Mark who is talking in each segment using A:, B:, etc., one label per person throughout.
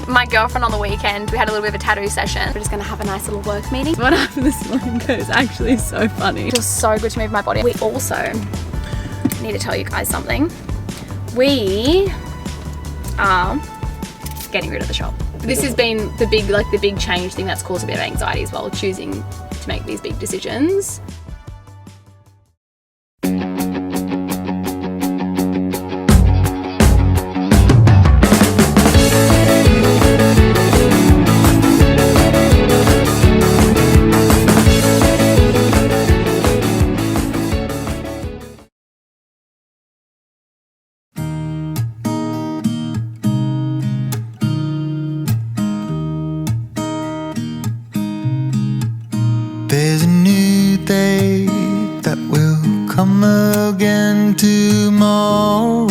A: my girlfriend on the weekend. We had a little bit of a tattoo session. We're just gonna have a nice little work meeting. What happened this morning is actually so funny. It feels so good to move my body. We also need to tell you guys something. We are getting rid of the shop. This has been the big change thing that's caused a bit of anxiety as well, choosing to make these big decisions.
B: There's a new day that will come again tomorrow.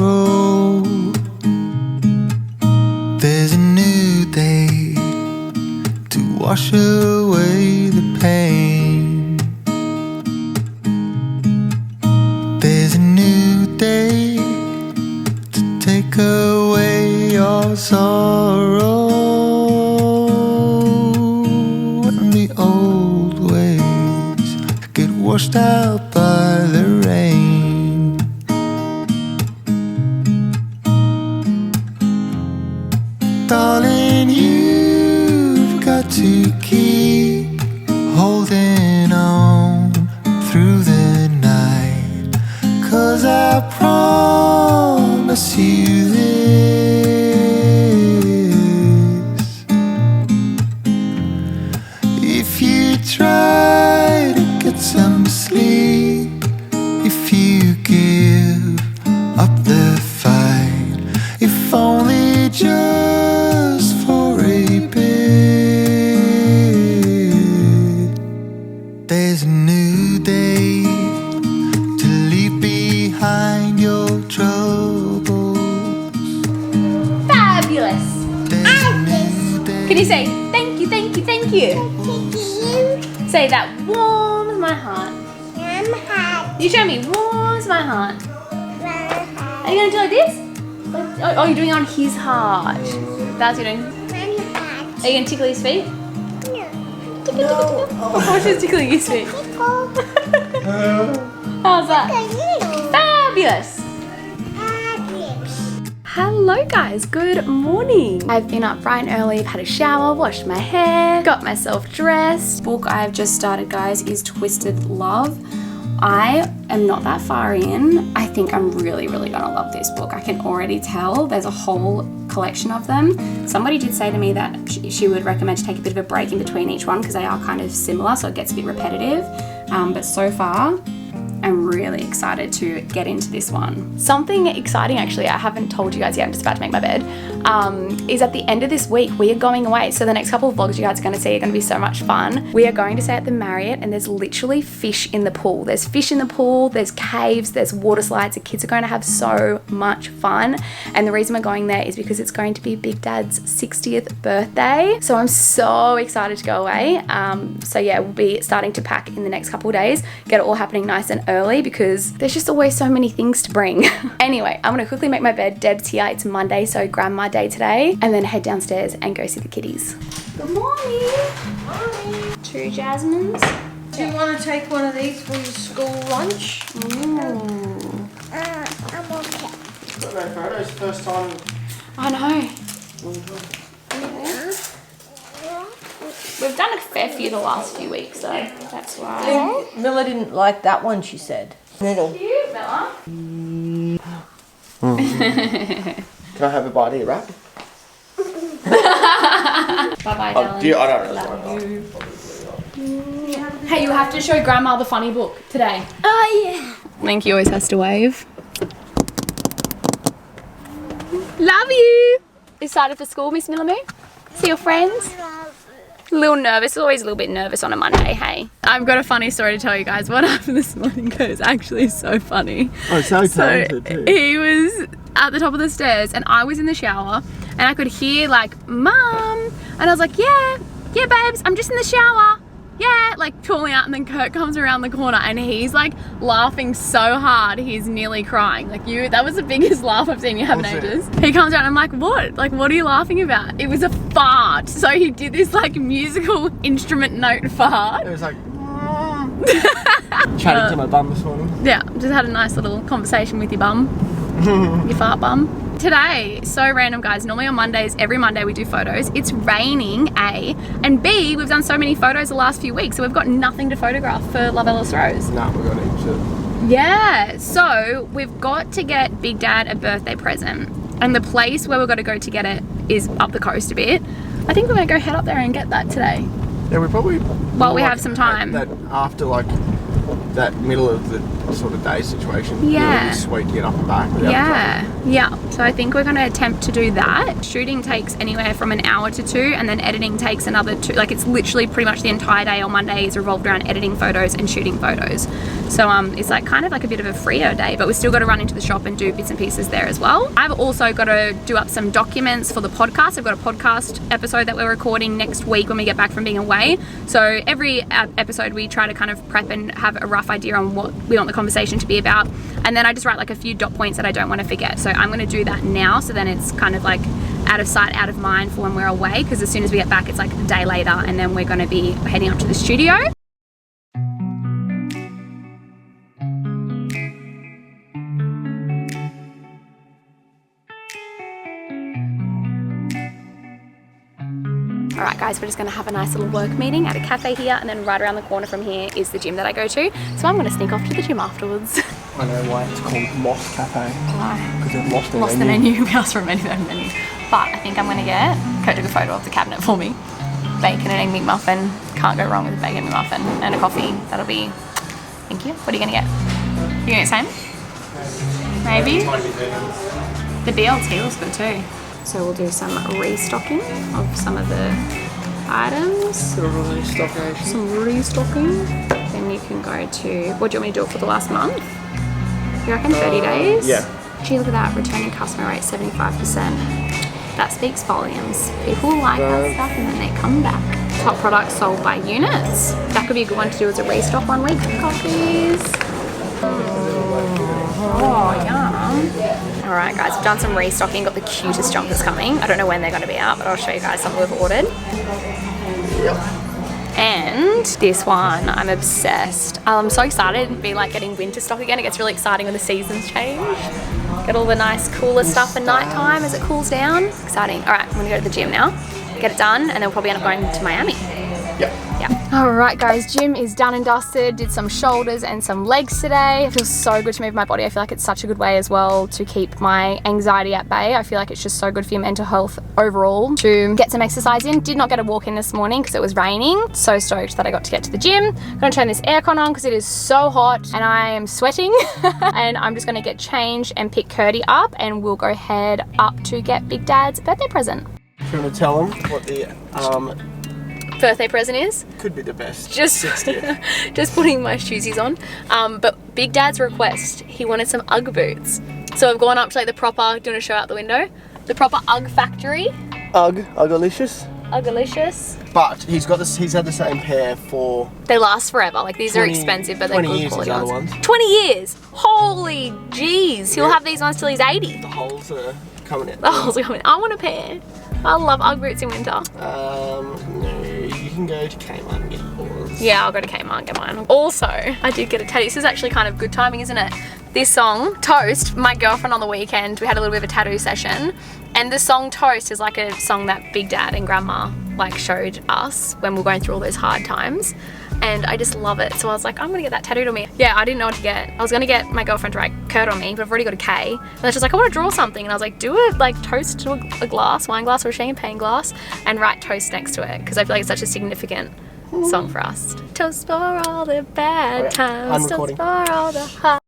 B: There's a new day to wash away the pain. There's a new day to take away your sorrow. And the old ways get washed out by the rain. Darling, you've got to keep holding on through the night, 'cause I promise you this: if you try to get some sleep, if you give up the fight, if only just for a bit, there's a new day to leave behind your troubles.
A: Fabulous.
B: There's a new day.
A: Can you say thank you, thank you, thank you? Say that warms my heart. You show me, warms my heart. Are you going to do like this? Oh, you're doing it on his heart. That's what you're doing. Are you going to tickle his feet? Oh, she's tickling his feet. How's that? Fabulous. Hello guys, good morning. I've been up bright and early, I've had a shower, washed my hair, got myself dressed. The book I've just started, guys, is Twisted Love. I am not that far in. I think I'm really gonna love this book. I can already tell. There's a whole collection of them. Somebody did say to me that she would recommend to take a bit of a break in between each one because they are kind of similar, so it gets a bit repetitive. But so far, I'm really excited to get into this one. Something exciting, actually, I haven't told you guys yet, I'm just about to make my bed, is at the end of this week, we are going away. So the next couple of vlogs you guys are gonna see are gonna be so much fun. We are going to stay at the Marriott, and there's literally fish in the pool. There's fish in the pool, there's caves, there's water slides. The kids are going to have so much fun. And the reason we're going there is because it's going to be Big Dad's 60th birthday. So I'm so excited to go away. So yeah, we'll be starting to pack in the next couple of days, get it all happening nice and early because there's just always so many things to bring. Anyway, I'm gonna quickly make my bed. Deb's here, it's Monday, so grandma day today, and then head downstairs and go see the kiddies. Good morning. Morning. 2 Jasmines.
C: Do you want to take one of these for your school lunch?
A: Ooh.
C: I'm okay.
D: Got no photos, first time.
A: I know. We've done a fair few the last few weeks though, that's why.
C: Miller didn't like that one, she said. Little.
A: Cute, Bella.
D: Can I have a bite of your wrap?
A: Bye-bye,
D: Oh,
A: darling.
D: dear, I don't really
A: Love
D: like
A: you. Hey, you have to show Grandma the funny book today.
C: Oh, yeah.
A: Linky always has to wave. Love you. Excited for school, Miss Millamoo? See your friends? A little nervous, always a little bit nervous on a Monday, hey. I've got a funny story to tell you guys. What happened this morning is actually so funny.
D: Oh, so talented too.
A: He was at the top of the stairs and I was in the shower and I could hear like, Mum. And I was like, yeah, babes, I'm just in the shower. yeah, like pulling out, and then Kurt comes around the corner and he's like laughing so hard he's nearly crying. Like that was the biggest laugh I've seen you have in ages. He comes around and I'm like, what? Like, what are you laughing about? It was a fart. So he did this like musical instrument note fart.
D: It was like chatting to my bum this morning.
A: Yeah, just had a nice little conversation with your bum. Your fart bum. Today, so random guys, normally on Mondays, every Monday we do photos. It's raining, A, and B, we've done so many photos the last few weeks, so we've got nothing to photograph for Love Alice Rose.
D: Nah, we've got heaps of.
A: Yeah, so we've got to get Big Dad a birthday present, and the place where we've got to go to get it is up the coast a bit. I think we're going to go head up there and get that today.
D: Yeah, we probably.
A: Well, we have some time.
D: That after like that middle of the sort of day situation.
A: Yeah.
D: Really sweet to get up and back. Without
A: Yeah. So I think we're going to attempt to do that. Shooting takes anywhere from an hour to 2, and then editing takes another 2. Like, it's literally pretty much the entire day on Monday is revolved around editing photos and shooting photos. So it's like kind of like a bit of a freer day, but we've still got to run into the shop and do bits and pieces there as well. I've also got to do up some documents for the podcast. I've got a podcast episode that we're recording next week when we get back from being away. So every episode we try to kind of prep and have a rough idea on what we want the conversation to be about, and then I just write like a few dot points that I don't want to forget. So I'm going to do that now, so then it's kind of like out of sight, out of mind for when we're away, because as soon as we get back it's like a day later, and then we're going to be heading up to the studio. Alright guys, we're just going to have a nice little work meeting at a cafe here, and then right around the corner from here is the gym that I go to. So I'm going to sneak off to the gym afterwards.
D: I know why it's called Lost Cafe.
A: Why?
D: Because they've lost the
A: Lost
D: menu.
A: the menu. We asked for a menu. But I think I'm going to get, Kurt took a photo of the cabinet for me. Bacon and egg McMuffin. Can't go wrong with a bacon McMuffin. And a coffee. That'll be, thank you. What are you going to get? You going to get the same? Maybe? The BLT looks good too. So we'll do some restocking of some of the items. Some restocking. Then you can go to, what do you want me to do it for the last month? You reckon 30 days?
D: Yeah.
A: Gee, look at that, returning customer rate 75%. That speaks volumes. People like that stuff and then they come back. Top products sold by units. That could be a good one to do as a restock 1 week. Coffees. Oh, yum. Alright guys, we've done some restocking, got the cutest jumpers coming. I don't know when they're going to be out, but I'll show you guys some we've ordered. And this one, I'm obsessed. I'm so excited to be like getting winter stock again. It gets really exciting when the seasons change. Get all the nice cooler stuff at night time as it cools down. Exciting. Alright, I'm going to go to the gym now, get it done, and then we'll probably end up going to Miami.
D: Yeah.
A: Alright guys, gym is done and dusted. Did some shoulders and some legs today. It feels so good to move my body. I feel like it's such a good way as well to keep my anxiety at bay. I feel like it's just so good for your mental health overall to get some exercise in. Did not get a walk in this morning because it was raining. So stoked that I got to get to the gym. I'm gonna turn this aircon on because it is so hot and I am sweating. And I'm just gonna get changed and pick Curdy up, and we'll go head up to get Big Dad's birthday present.
D: Do you want to tell them what the
A: Birthday present is?
D: could be the best?
A: Just
D: 60th.
A: just putting my shoesies on. But Big Dad's request, he wanted some Ugg boots. So I've gone up to like the proper, do you want to show out the window? The proper Ugg factory.
D: Uggalicious.
A: Uggalicious.
D: But he's had the same pair for
A: They last forever. Like, these
D: 20
A: are expensive, but they're
D: 20
A: good
D: years
A: quality
D: is the other
A: ones.
D: ones.
A: 20 years! Holy jeez! He'll have these ones till he's 80.
D: the holes are coming out.
A: The holes are coming. I want a pair. I love Ugg boots in winter.
D: No, you can go to Kmart and get yours.
A: Yeah, I'll go to Kmart and get mine. Also, I did get a tattoo. This is actually kind of good timing, isn't it? This song, Toast, my girlfriend on the weekend, we had a little bit of a tattoo session. And the song Toast is like a song that Big Dad and Grandma like showed us when we were going through all those hard times. And I just love it. So I was like, I'm gonna get that tattooed on me. Yeah, I didn't know what to get. I was gonna get my girlfriend to write Kurt on me, but I've already got a K. And then she's like, I wanna draw something. And I was like, do it like toast to a glass, wine glass or a champagne glass, and write Toast next to it. Because I feel like it's such a significant song for us. Toast for all the bad times, toast for all the hard.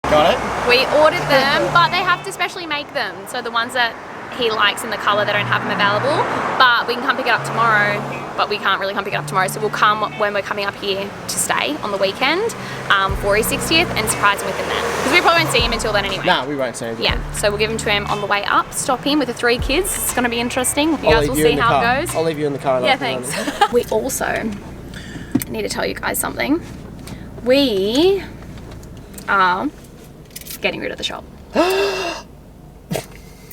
D: Got it?
A: We ordered them, but they have to specially make them. So the ones that he likes in the colour, they don't have them available. But we can come pick it up tomorrow. But we can't really come pick it up tomorrow. So we'll come when we're coming up here to stay on the weekend for his 60th and surprise him with him then. Because we probably won't see him until then anyway.
D: No, we won't see him.
A: Yeah, so we'll give him to him on the way up. Stop him with the 3 kids. It's going to be interesting. You guys will see how it goes.
D: I'll leave you in the car.
A: Yeah, thanks. We also I need to tell you guys something. We are getting rid of the shop.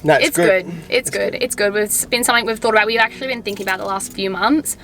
D: No,
A: It's good. It's good. It's good. It's been something we've thought about. We've actually been thinking about the last few months,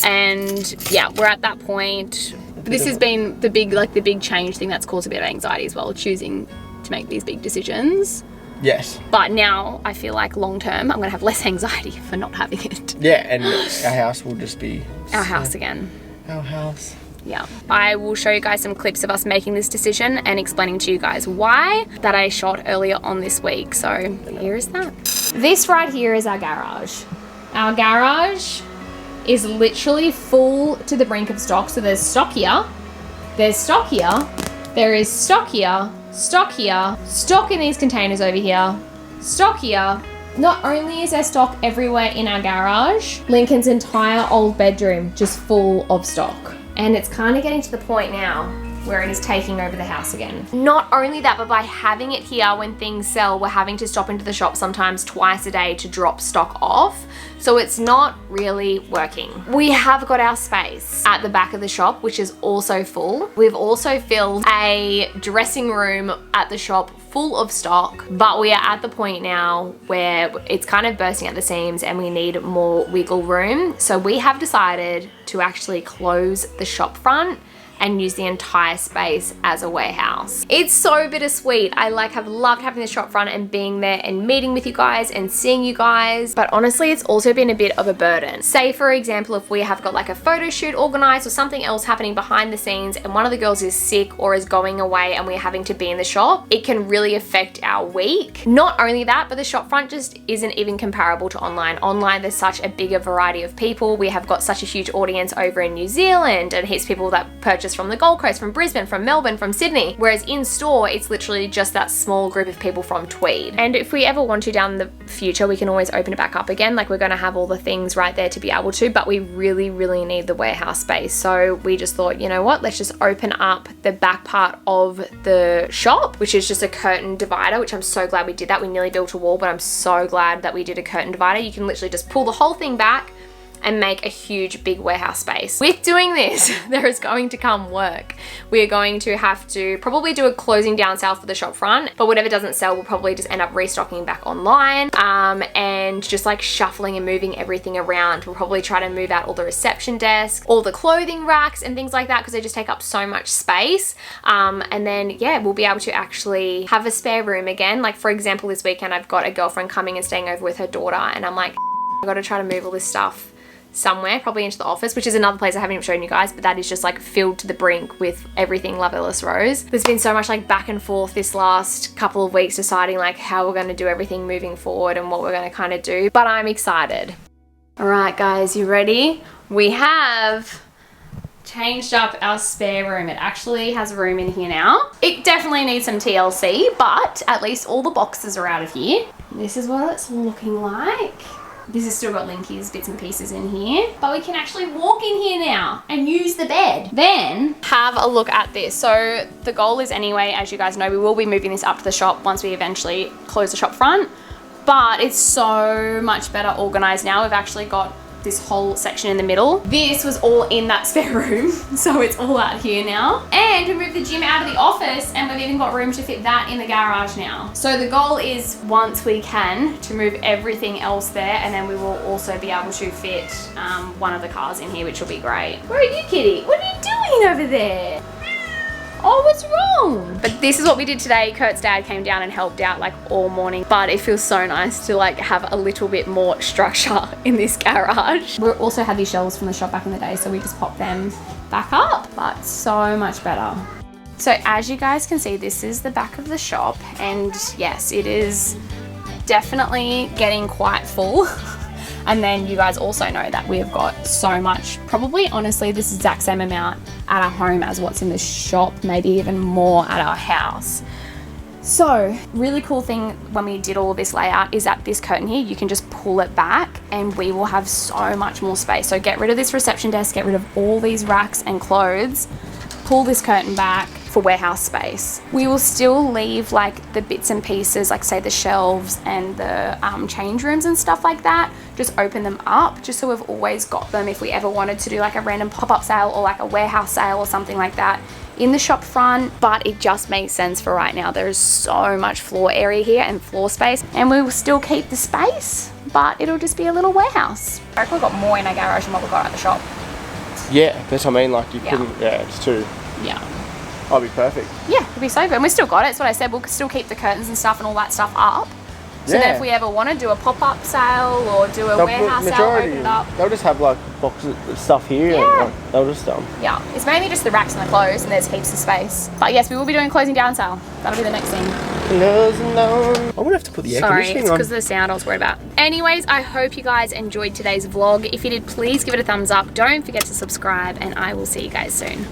A: and yeah, we're at that point. This has been the big change thing that's caused a bit of anxiety as well, choosing to make these big decisions.
D: Yes.
A: But now I feel like long term, I'm going to have less anxiety for not having it.
D: Yeah, and our house will just be...
A: Our house again.
D: Our house.
A: Yeah. I will show you guys some clips of us making this decision and explaining to you guys why that I shot earlier on this week. So here is that. This right here is our garage. Our garage is literally full to the brink of stock. So there's stock here. There's stock here. There is stock here. Stock here. Stock in these containers over here. Stock here. Not only is there stock everywhere in our garage, Lincoln's entire old bedroom just full of stock. And it's kind of getting to the point now where it is taking over the house again. Not only that, but by having it here when things sell, we're having to stop into the shop sometimes twice a day to drop stock off. So it's not really working. We have got our space at the back of the shop, which is also full. We've also filled a dressing room at the shop full of stock, but we are at the point now where it's kind of bursting at the seams and we need more wiggle room. So we have decided to actually close the shop front and use the entire space as a warehouse. It's so bittersweet. I have loved having the shop front and being there and meeting with you guys and seeing you guys, but honestly it's also been a bit of a burden. Say for example, if we have got like a photo shoot organized or something else happening behind the scenes and one of the girls is sick or is going away and we're having to be in the shop, it can really affect our week. Not only that, but the shop front just isn't even comparable to online. Online there's such a bigger variety of people. We have got such a huge audience over in New Zealand and heaps of people that purchase from the Gold Coast, from Brisbane, from Melbourne, from Sydney, whereas in store it's literally just that small group of people from Tweed. And if we ever want to down the future, we can always open it back up again. Like we're going to have all the things right there to be able to, but we really need the warehouse space. So we just thought, you know what, let's just open up the back part of the shop, which is just a curtain divider, which I'm so glad we did that. We nearly built a wall, but I'm so glad that we did a curtain divider. You can literally just pull the whole thing back and make a huge big warehouse space. With doing this, there is going to come work. We are going to have to probably do a closing down sale for the shop front, but whatever doesn't sell, we'll probably just end up restocking back online and just like shuffling and moving everything around. We'll probably try to move out all the reception desks, all the clothing racks and things like that because they just take up so much space. And then yeah, we'll be able to actually have a spare room again. Like for example, this weekend I've got a girlfriend coming and staying over with her daughter and I'm like, I've got to try to move all this stuff somewhere, probably into the office, which is another place I haven't even shown you guys, but that is just like filled to the brink with everything Love Ellis Rose. There's been so much like back and forth this last couple of weeks deciding like how we're going to do everything moving forward and what we're going to kind of do, but I'm excited. All right guys, you ready? We have changed up our spare room. It actually has room in here now. It definitely needs some TLC, but at least all the boxes are out of here. This is what it's looking like. This has still got Linky's bits and pieces in here, but we can actually walk in here now and use the bed. Then have a look at this. So the goal is anyway, as you guys know, we will be moving this up to the shop once we eventually close the shop front, but it's so much better organized now. We've actually got this whole section in the middle. This was all in that spare room, so it's all out here now. And we moved the gym out of the office and we've even got room to fit that in the garage now. So the goal is once we can to move everything else there, and then we will also be able to fit one of the cars in here, which will be great. Where are you, kitty? What are you doing over there? Oh, what's wrong? But this is what we did today. Kurt's dad came down and helped out like all morning, but it feels so nice to like have a little bit more structure in this garage. We also had these shelves from the shop back in the day, so we just popped them back up, but so much better. So as you guys can see, this is the back of the shop, and yes, it is definitely getting quite full. And then you guys also know that we've got so much, probably honestly this exact same amount at our home as what's in the shop, maybe even more at our house. So really cool thing when we did all this layout is that this curtain here, you can just pull it back and we will have so much more space. So get rid of this reception desk, get rid of all these racks and clothes, pull this curtain back, for warehouse space. We will still leave like the bits and pieces, like say the shelves and the change rooms and stuff like that, just open them up just so we've always got them if we ever wanted to do like a random pop-up sale or like a warehouse sale or something like that in the shop front. But it just makes sense for right now. There is so much floor area here and floor space, and we will still keep the space, but it'll just be a little warehouse. I reckon we've got more in our garage than what we've got at the shop.
D: Yeah, that's what I mean, like you couldn't, it's too,
A: Yeah.
D: I'll be perfect.
A: Yeah, it'll be so good. And we still got it. It's what I said. We'll still keep the curtains and stuff and all that stuff up. So then if we ever want to do a pop-up sale or do a warehouse sale, open it up.
D: They'll just have like boxes of stuff here and like, they'll just
A: Yeah, it's mainly just the racks and the clothes, and there's heaps of space. But yes, we will be doing a closing down sale. That'll be the next thing.
D: I would have to put the air conditioning
A: it's
D: on.
A: because of the sound I was worried about. Anyways, I hope you guys enjoyed today's vlog. If you did, please give it a thumbs up. Don't forget to subscribe, and I will see you guys soon.